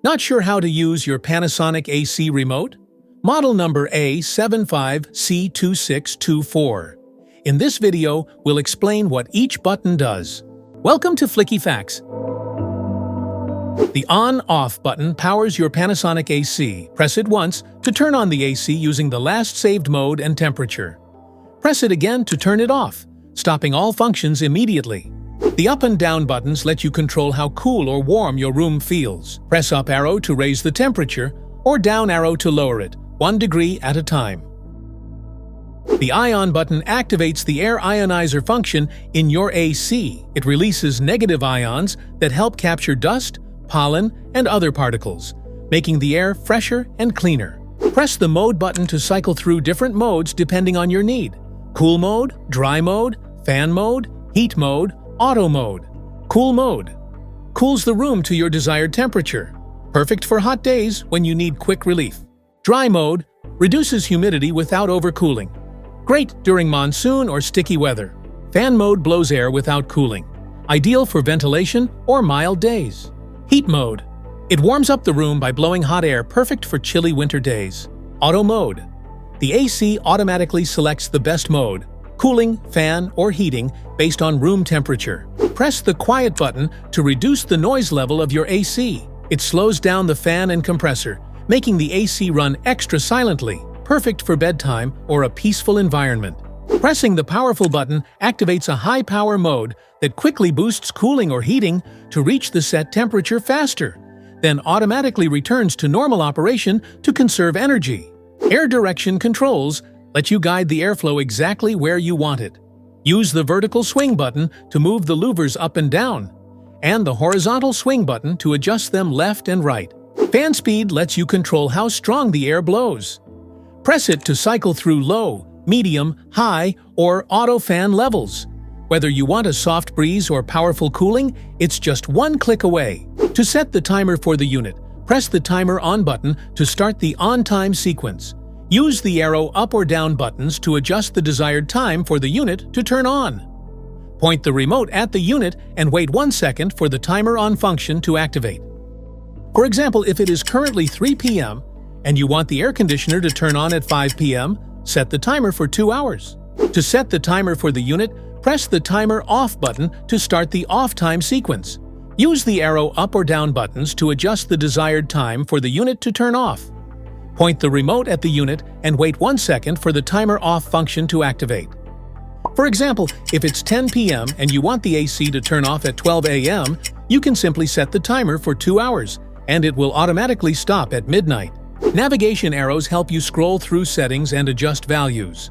Not sure how to use your Panasonic AC Remote? Model number A75C2624. In this video, we'll explain what each button does. Welcome to Flicky Facts. The on-off button powers your Panasonic AC. Press it once to turn on the AC using the last saved mode and temperature. Press it again to turn it off, stopping all functions immediately. The up and down buttons let you control how cool or warm your room feels. Press up arrow to raise the temperature, or down arrow to lower it, 1 degree at a time. The ion button activates the air ionizer function in your AC. It releases negative ions that help capture dust, pollen, and other particles, making the air fresher and cleaner. Press the mode button to cycle through different modes depending on your need. Cool mode, dry mode, fan mode, heat mode, auto mode. Cool mode cools the room to your desired temperature, perfect for hot days when you need quick relief. Dry mode reduces humidity without overcooling, great during monsoon or sticky weather. Fan mode blows air without cooling, ideal for ventilation or mild days. Heat mode it warms up the room by blowing hot air, perfect for chilly winter days. Auto mode the AC automatically selects the best mode, cooling, fan, or heating based on room temperature. Press the quiet button to reduce the noise level of your AC. It slows down the fan and compressor, making the AC run extra silently, perfect for bedtime or a peaceful environment. Pressing the powerful button activates a high-power mode that quickly boosts cooling or heating to reach the set temperature faster, then automatically returns to normal operation to conserve energy. Air direction controls let you guide the airflow exactly where you want it. Use the vertical swing button to move the louvers up and down, and the horizontal swing button to adjust them left and right. Fan speed lets you control how strong the air blows. Press it to cycle through low, medium, high, or auto fan levels. Whether you want a soft breeze or powerful cooling, it's just one click away. To set the timer for the unit, press the timer on button to start the on-time sequence. Use the arrow up or down buttons to adjust the desired time for the unit to turn on. Point the remote at the unit and wait 1 second for the timer on function to activate. For example, if it is currently 3 p.m. and you want the air conditioner to turn on at 5 p.m., set the timer for 2 hours. To set the timer for the unit, press the timer off button to start the off time sequence. Use the arrow up or down buttons to adjust the desired time for the unit to turn off. Point the remote at the unit and wait 1 second for the timer off function to activate. For example, if it's 10 p.m. and you want the AC to turn off at 12 a.m., you can simply set the timer for 2 hours, and it will automatically stop at midnight. Navigation arrows help you scroll through settings and adjust values.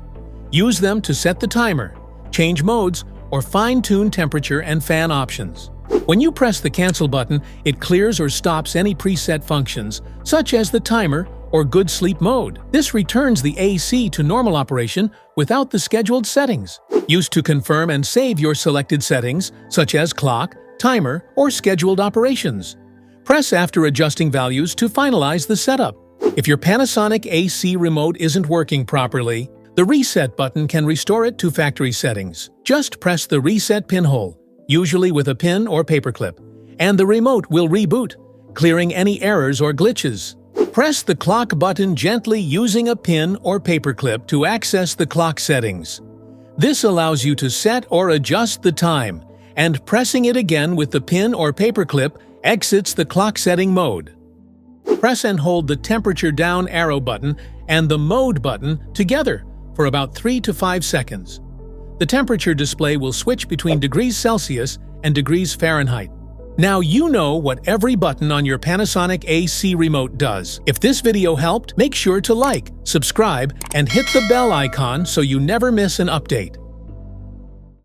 Use them to set the timer, change modes, or fine-tune temperature and fan options. When you press the cancel button, it clears or stops any preset functions, such as the timer or good sleep mode. This returns the AC to normal operation without the scheduled settings. Use to confirm and save your selected settings, such as clock, timer, or scheduled operations. Press after adjusting values to finalize the setup. If your Panasonic AC Remote isn't working properly, the reset button can restore it to factory settings. Just press the reset pinhole, usually with a pin or paperclip, and the remote will reboot, clearing any errors or glitches. Press the clock button gently using a pin or paperclip to access the clock settings. This allows you to set or adjust the time, and pressing it again with the pin or paperclip exits the clock setting mode. Press and hold the temperature down arrow button and the mode button together for about 3 to 5 seconds. The temperature display will switch between degrees Celsius and degrees Fahrenheit. Now you know what every button on your Panasonic AC Remote does. If this video helped, make sure to like, subscribe, and hit the bell icon so you never miss an update.